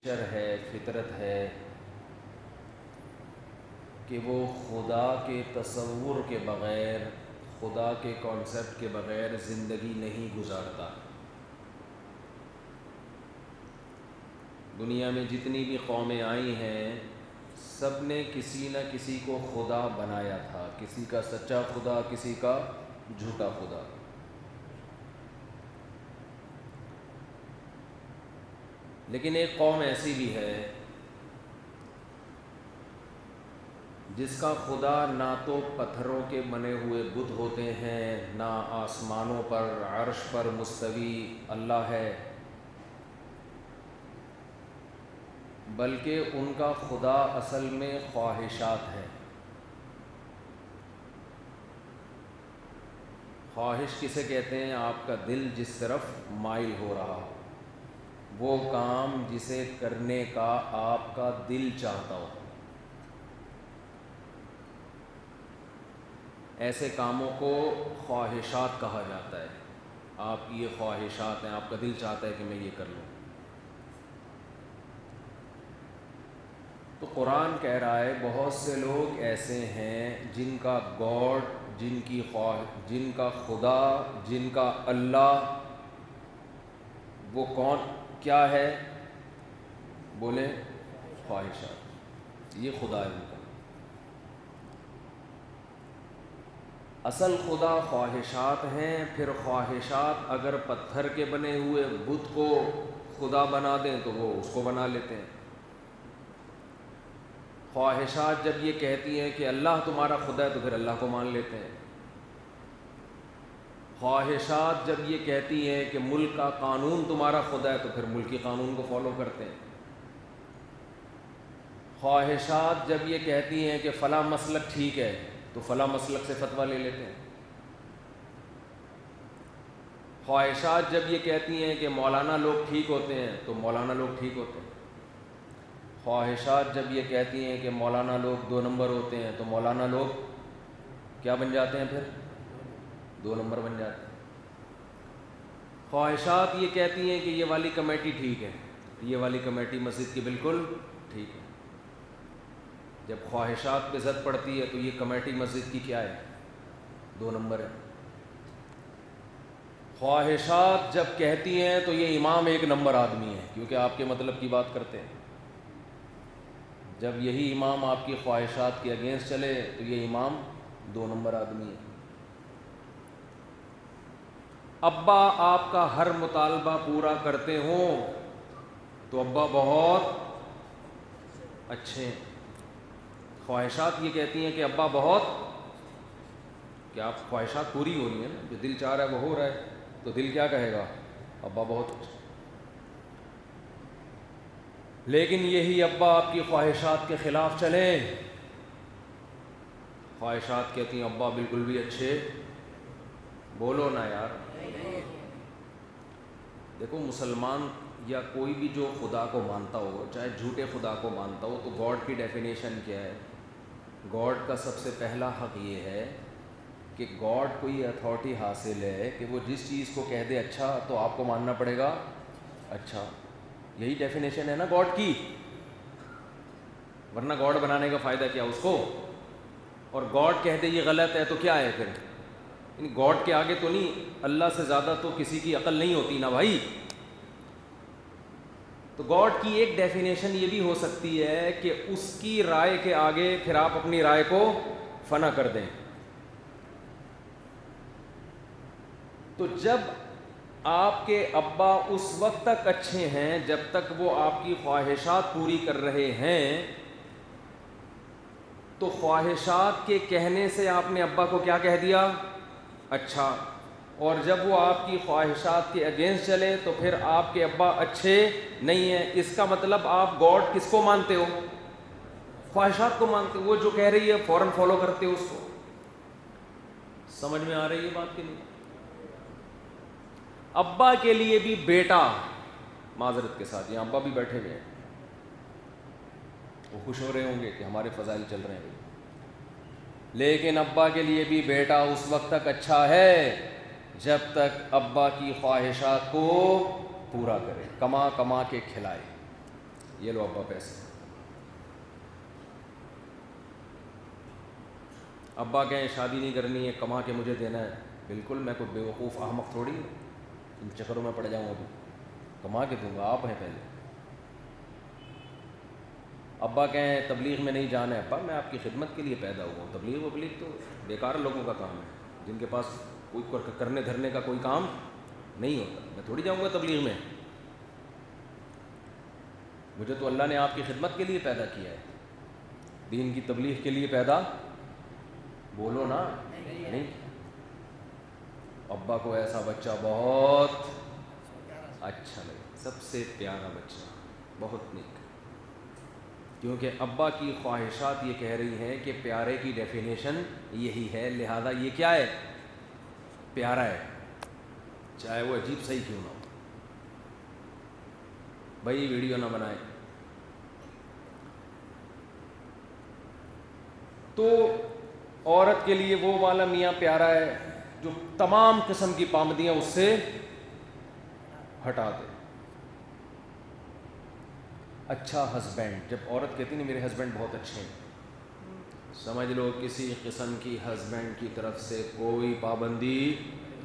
Nature ہے، فطرت ہے کہ وہ خدا کے تصور کے بغیر، خدا کے کانسیپٹ کے بغیر زندگی نہیں گزارتا۔ دنیا میں جتنی بھی قومیں آئی ہیں سب نے کسی نہ کسی کو خدا بنایا تھا، کسی کا سچا خدا، کسی کا جھوٹا خدا۔ لیکن ایک قوم ایسی بھی ہے جس کا خدا نہ تو پتھروں کے بنے ہوئے بت ہوتے ہیں، نہ آسمانوں پر عرش پر مستوی اللہ ہے، بلکہ ان کا خدا اصل میں خواہشات ہے۔ خواہش کسے کہتے ہیں؟ آپ کا دل جس طرف مائل ہو رہا ہو، وہ کام جسے کرنے کا آپ کا دل چاہتا ہو، ایسے کاموں کو خواہشات کہا جاتا ہے۔ آپ کی یہ خواہشات ہیں، آپ کا دل چاہتا ہے کہ میں یہ کر لوں۔ تو قرآن کہہ رہا ہے بہت سے لوگ ایسے ہیں جن کا گاڈ، جن کا خدا، جن کا اللہ، وہ کون کیا ہے؟ بولے خواہشات۔ یہ خدا ہے ان کا۔ اصل خدا خواہشات ہیں، پھر خواہشات اگر پتھر کے بنے ہوئے بت کو خدا بنا دیں تو وہ اس کو بنا لیتے ہیں۔ خواہشات جب یہ کہتی ہیں کہ اللہ تمہارا خدا ہے تو پھر اللہ کو مان لیتے ہیں۔ خواہشات جب یہ کہتی ہیں کہ ملک کا قانون تمہارا خدا ہے تو پھر ملکی قانون کو فالو کرتے ہیں۔ خواہشات جب یہ کہتی ہیں کہ فلاں مسلک ٹھیک ہے تو فلاں مسلک سے فتویٰ لے لیتے ہیں۔ خواہشات جب یہ کہتی ہیں کہ مولانا لوگ ٹھیک ہوتے ہیں تو مولانا لوگ ٹھیک ہوتے ہیں۔ خواہشات جب یہ کہتی ہیں کہ مولانا لوگ 2 نمبر ہوتے ہیں تو مولانا لوگ کیا بن جاتے ہیں؟ پھر 2 نمبر بن جاتے ہیں۔ خواہشات یہ کہتی ہیں کہ یہ والی کمیٹی ٹھیک ہے، یہ والی کمیٹی مسجد کی بالکل ٹھیک ہے۔ جب خواہشات پہ زد پڑتی ہے تو یہ کمیٹی مسجد کی کیا ہے؟ 2 نمبر ہے۔ خواہشات جب کہتی ہیں تو یہ امام 1 نمبر آدمی ہے، کیونکہ آپ کے مطلب کی بات کرتے ہیں۔ جب یہی امام آپ کی خواہشات کے اگینسٹ چلے تو یہ امام 2 نمبر آدمی ہے۔ ابا آپ کا ہر مطالبہ پورا کرتے ہوں تو ابا بہت اچھے ہیں۔ خواہشات یہ کہتی ہیں کہ ابا بہت، کہ آپ خواہشات پوری ہو رہی ہیں نا، جو دل چاہ رہا ہے وہ ہو رہا ہے تو دل کیا کہے گا؟ ابا بہت اچھا۔ لیکن یہی ابا آپ کی خواہشات کے خلاف چلیں، خواہشات کہتی ہیں ابا بالکل بھی اچھے، بولو نا یار۔ دیکھو مسلمان یا کوئی بھی جو خدا کو مانتا ہو، چاہے جھوٹے خدا کو مانتا ہو، تو گاڈ کی ڈیفینیشن کیا ہے؟ گاڈ کا سب سے پہلا حق یہ ہے کہ گاڈ کو یہ اتھارٹی حاصل ہے کہ وہ جس چیز کو کہہ دے اچھا تو آپ کو ماننا پڑے گا اچھا۔ یہی ڈیفینیشن ہے نا گاڈ کی، ورنہ گاڈ بنانے کا فائدہ کیا اس کو؟ اور گاڈ کہہ دے یہ غلط ہے تو کیا ہے پھر؟ یعنی گاڈ کے آگے تو نہیں، اللہ سے زیادہ تو کسی کی عقل نہیں ہوتی نا بھائی۔ تو گاڈ کی ایک ڈیفینیشن یہ بھی ہو سکتی ہے کہ اس کی رائے کے آگے پھر آپ اپنی رائے کو فنا کر دیں۔ تو جب آپ کے ابا اس وقت تک اچھے ہیں جب تک وہ آپ کی خواہشات پوری کر رہے ہیں، تو خواہشات کے کہنے سے آپ نے ابا کو کیا کہہ دیا؟ اچھا۔ اور جب وہ آپ کی خواہشات کے اگینسٹ چلے تو پھر آپ کے ابا اچھے نہیں ہیں۔ اس کا مطلب آپ گاڈ کس کو مانتے ہو؟ خواہشات کو مانتے ہو۔ وہ جو کہہ رہی ہے فوراً فالو کرتے ہو اس کو۔ سمجھ میں آ رہی ہے بات کہ نہیں؟ ابا کے لیے بھی بیٹا، معذرت کے ساتھ یہاں ابا بھی بیٹھے ہوئے ہیں، وہ خوش ہو رہے ہوں گے کہ ہمارے فضائل چل رہے ہیں، لیکن ابا کے لیے بھی بیٹا اس وقت تک اچھا ہے جب تک ابا کی خواہشات کو پورا کرے، کما کما کے کھلائے۔ یہ لو ابا پیسے. ابا کہیں شادی نہیں کرنی ہے, کما کے مجھے دینا ہے. بالکل, میں کوئی بیوقوف احمق تھوڑی ہوں ان چکروں میں پڑ جاؤں گا. کما کے دوں گا, آپ ہیں پہلے. ابا کہیں تبلیغ میں نہیں جانا ہے. ابا میں آپ کی خدمت کے لیے پیدا ہوا ہوں, تبلیغ وبلیغ تو بیکار لوگوں کا کام ہے جن کے پاس کوئی کرنے دھرنے کا کوئی کام نہیں ہوتا. میں تھوڑی جاؤں گا تبلیغ میں, مجھے تو اللہ نے آپ کی خدمت کے لیے پیدا کیا ہے, دین کی تبلیغ کے لیے پیدا, بولو نا, نہیں. ابا کو ایسا بچہ بہت اچھا لگے, سب سے پیارا بچہ, بہت نیک, کیونکہ ابا کی خواہشات یہ کہہ رہی ہیں کہ پیارے کی ڈیفینیشن یہی ہے, لہذا یہ کیا ہے, پیارا ہے, چاہے وہ عجیب صحیح کیوں نہ ہو. بھائی ویڈیو نہ بنائے. تو عورت کے لیے وہ والا میاں پیارا ہے جو تمام قسم کی پابندیاں اس سے ہٹا دے. اچھا ہسبینڈ, جب عورت کہتی نا میرے ہسبینڈ بہت اچھے ہیں, سمجھ لو کسی قسم کی ہسبینڈ کی طرف سے کوئی پابندی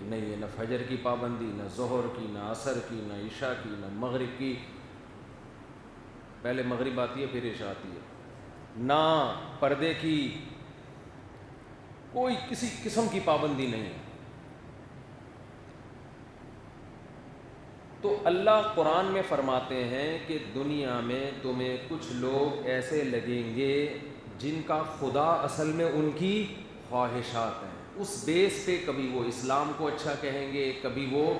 نہیں ہے, نہ فجر کی پابندی, نہ ظہر کی, نہ عصر کی, نہ عشاء کی, نہ مغرب کی. پہلے مغرب آتی ہے پھر عشاء آتی ہے. نہ پردے کی, کوئی کسی قسم کی پابندی نہیں. تو اللہ قرآن میں فرماتے ہیں کہ دنیا میں تمہیں کچھ لوگ ایسے لگیں گے جن کا خدا اصل میں ان کی خواہشات ہیں. اس بیس پہ کبھی وہ اسلام کو اچھا کہیں گے, کبھی وہ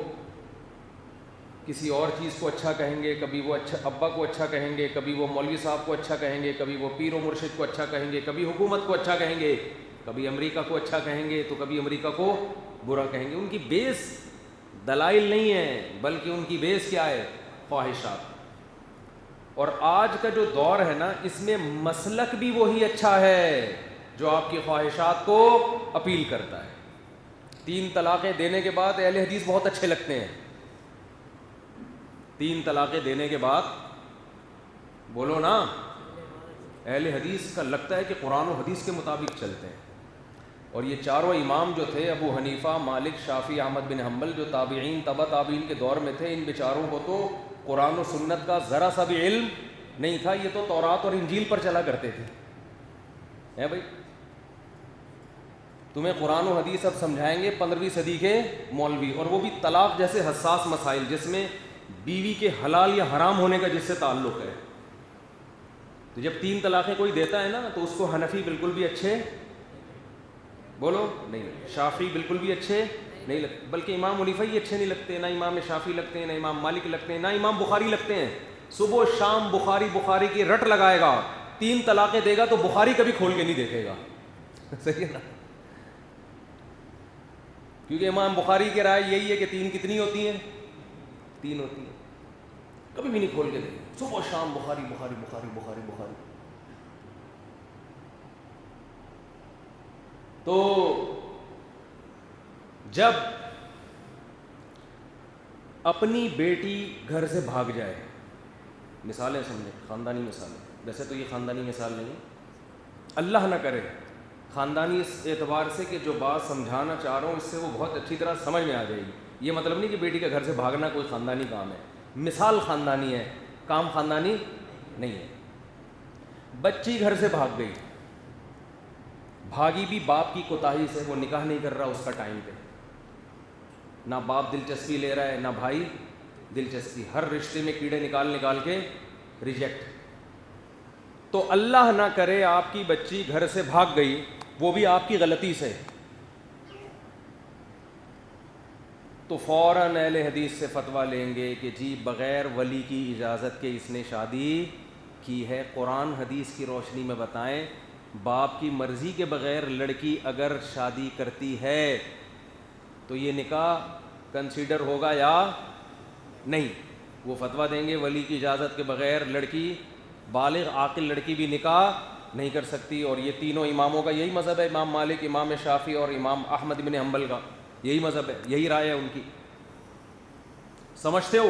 کسی اور چیز کو اچھا کہیں گے, کبھی وہ اچھا ابا کو اچھا کہیں گے, کبھی وہ مولوی صاحب کو اچھا کہیں گے, کبھی وہ پیر و مرشد کو اچھا کہیں گے, کبھی حکومت کو اچھا کہیں گے, کبھی امریکہ کو اچھا کہیں گے تو کبھی امریکہ کو برا کہیں گے. ان کی بیس دلائل نہیں ہے, بلکہ ان کی بیس کیا ہے, خواہشات. اور آج کا جو دور ہے نا, اس میں مسلک بھی وہی اچھا ہے جو آپ کی خواہشات کو اپیل کرتا ہے. 3 طلاقیں دینے کے بعد اہل حدیث بہت اچھے لگتے ہیں. 3 طلاقیں دینے کے بعد, بولو نا, اہل حدیث کا لگتا ہے کہ قرآن و حدیث کے مطابق چلتے ہیں. اور یہ چاروں امام جو تھے, ابو حنیفہ, مالک, شافعی, احمد بن حنبل, جو تابعین تبع تابعین کے دور میں تھے, ان بیچاروں کو تو قرآن و سنت کا ذرا سا بھی علم نہیں تھا. یہ تو تورات اور انجیل پر چلا کرتے تھے. ہے بھائی, تمہیں قرآن و حدیث اب سمجھائیں گے 15ویں صدی کے مولوی, اور وہ بھی طلاق جیسے حساس مسائل جس میں بیوی کے حلال یا حرام ہونے کا جس سے تعلق ہے. تو جب 3 طلاقیں کوئی دیتا ہے نا, تو اس کو حنفی بالکل بھی اچھے, بولو نہیں, شافعی بالکل بھی اچھے نہیں لگتے, بلکہ امام حنیفہ ہی اچھے نہیں لگتے, نہ امام شافعی لگتے ہیں, نہ امام مالک لگتے ہیں, نہ امام بخاری لگتے ہیں. صبح و شام بخاری کی رٹ لگائے گا, 3 طلاقیں دے گا تو بخاری کبھی کھول کے نہیں دیکھے گا. صحیح ہے نا, کیونکہ امام بخاری کی رائے یہی ہے کہ 3 کتنی ہوتی ہیں, 3 ہوتی ہیں, کبھی بھی نہیں کھول کے دیکھے. صبح و شام بخاری بخاری بخاری بخاری بخاری. تو جب اپنی بیٹی گھر سے بھاگ جائے, مثالیں سمجھیں, خاندانی مثالیں, ویسے تو یہ خاندانی مثال نہیں, اللہ نہ کرے, خاندانی اس اعتبار سے کہ جو بات سمجھانا چاہ رہا ہوں اس سے وہ بہت اچھی طرح سمجھ میں آ جائے گی. یہ مطلب نہیں کہ بیٹی کے گھر سے بھاگنا کوئی خاندانی کام ہے, مثال خاندانی ہے, کام خاندانی نہیں ہے. بچی گھر سے بھاگ گئی, بھاگی بھی باپ کی کوتاہی سے, وہ نکاح نہیں کر رہا اس کا ٹائم پہ, نہ باپ دلچسپی لے رہا ہے نہ بھائی دلچسپی, ہر رشتے میں کیڑے نکال کے ریجیکٹ. تو اللہ نہ کرے آپ کی بچی گھر سے بھاگ گئی, وہ بھی آپ کی غلطی سے, تو فوراً اہل حدیث سے فتویٰ لیں گے کہ جی بغیر ولی کی اجازت کے اس نے شادی کی ہے. قرآن حدیث کی روشنی میں بتائیں, باپ کی مرضی کے بغیر لڑکی اگر شادی کرتی ہے تو یہ نکاح کنسیڈر ہوگا یا نہیں؟ وہ فتویٰ دیں گے ولی کی اجازت کے بغیر لڑکی, بالغ عاقل لڑکی بھی نکاح نہیں کر سکتی. اور یہ تینوں اماموں کا یہی مذہب ہے, امام مالک, امام شافعی اور امام احمد بن حنبل کا یہی مذہب ہے, یہی رائے ہے ان کی. سمجھتے ہو؟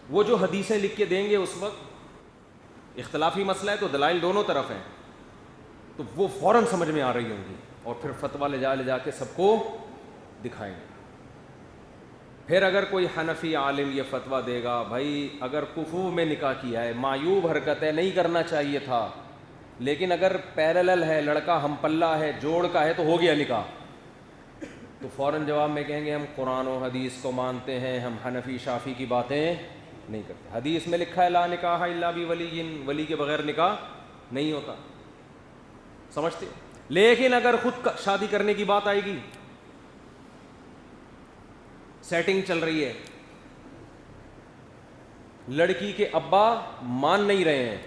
وہ جو حدیثیں لکھ کے دیں گے اس وقت اختلافی مسئلہ ہے تو دلائل دونوں طرف ہیں، تو وہ فوراً سمجھ میں آ رہی ہوں گی، اور پھر فتویٰ لے جا کے سب کو دکھائیں گے۔ پھر اگر کوئی حنفی عالم یہ فتویٰ دے گا بھائی اگر کفو میں نکاح کیا ہے، معیوب حرکت ہے، نہیں کرنا چاہیے تھا، لیکن اگر پیرلل ہے، لڑکا ہم پلہ ہے، جوڑ کا ہے، تو ہو گیا نکاح، تو فوراً جواب میں کہیں گے ہم قرآن و حدیث کو مانتے ہیں، ہم حنفی شافی کی باتیں نہیں کرتے۔ حدیث میں لکھا ہے لا نکاح الا بولی، ولی کے بغیر نکاح نہیں ہوتا، سمجھتے؟ لیکن اگر خود شادی کرنے کی بات آئے گی، سیٹنگ چل رہی ہے، لڑکی کے ابا مان نہیں رہے ہیں،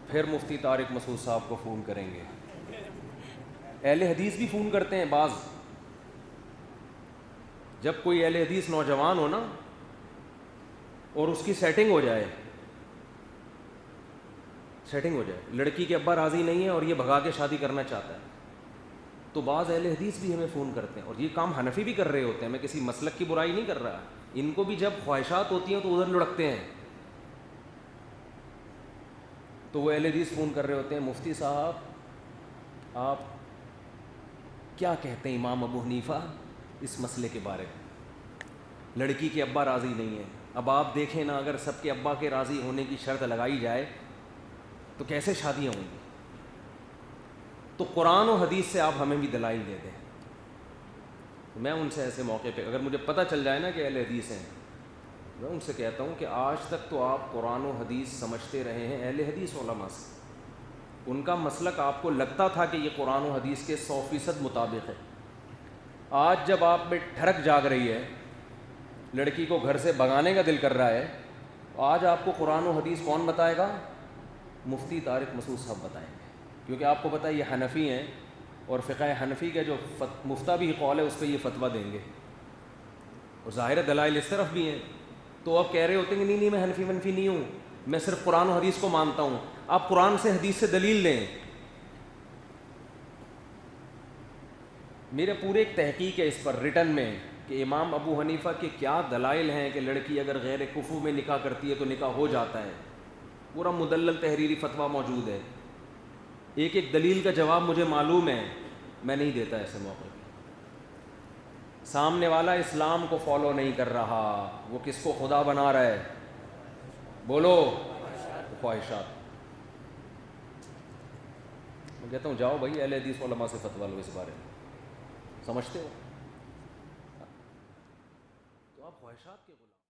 پھر مفتی طارق مسعود صاحب کو فون کریں گے۔ اہل حدیث بھی فون کرتے ہیں بعض، جب کوئی اہل حدیث نوجوان ہو نا اور اس کی سیٹنگ ہو جائے، لڑکی کے ابا راضی نہیں ہے اور یہ بھگا کے شادی کرنا چاہتا ہے، تو بعض اہل حدیث بھی ہمیں فون کرتے ہیں، اور یہ کام حنفی بھی کر رہے ہوتے ہیں، میں کسی مسلک کی برائی نہیں کر رہا، ان کو بھی جب خواہشات ہوتی ہیں تو ادھر لڑکتے ہیں، تو وہ اہل حدیث فون کر رہے ہوتے ہیں مفتی صاحب آپ کیا کہتے ہیں امام ابو حنیفہ اس مسئلے کے بارے میں، لڑکی کے ابا راضی نہیں ہے، اب آپ دیکھیں نا اگر سب کے ابا کے راضی ہونے کی شرط لگائی جائے تو کیسے شادیاں ہوں گی، تو قرآن و حدیث سے آپ ہمیں بھی دلائل دے دیں۔ میں ان سے ایسے موقع پہ اگر مجھے پتہ چل جائے نا کہ اہل حدیث ہیں، میں ان سے کہتا ہوں کہ آج تک تو آپ قرآن و حدیث سمجھتے رہے ہیں اہل حدیث علماء سے، ان کا مسلک آپ کو لگتا تھا کہ یہ قرآن و حدیث کے 100% مطابق ہے، آج جب آپ میں ٹھڑک جاگ رہی ہے، لڑکی کو گھر سے بھگانے کا دل کر رہا ہے، تو آج آپ کو قرآن و حدیث کون بتائے گا؟ مفتی طارق مسعود صاحب بتائیں گے، کیونکہ آپ کو پتہ ہے یہ حنفی ہیں، اور فقہ حنفی کا جو مفتہ بھی قول ہے اس پہ یہ فتویٰ دیں گے، اور ظاہر دلائل اس طرف بھی ہیں، تو آپ کہہ رہے ہوتے ہیں کہ نہیں میں حنفی منفی نہیں ہوں، میں صرف قرآن و حدیث کو مانتا ہوں، آپ قرآن سے حدیث سے دلیل لیں۔ میرے پورے ایک تحقیق ہے اس پر ریٹن میں کہ امام ابو حنیفہ کے کیا دلائل ہیں کہ لڑکی اگر غیر کفو میں نکاح کرتی ہے تو نکاح ہو جاتا ہے، پورا مدلل تحریری فتویٰ موجود ہے، ایک ایک دلیل کا جواب مجھے معلوم ہے، میں نہیں دیتا ایسے موقع پہ۔ سامنے والا اسلام کو فالو نہیں کر رہا، وہ کس کو خدا بنا رہا ہے؟ بولو، خواہشات۔ میں کہتا ہوں جاؤ بھائی اہل حدیث علماء سے فتویٰ لو اس بارے میں، سمجھتے ہو؟ تو آپ خواہشات کے غلام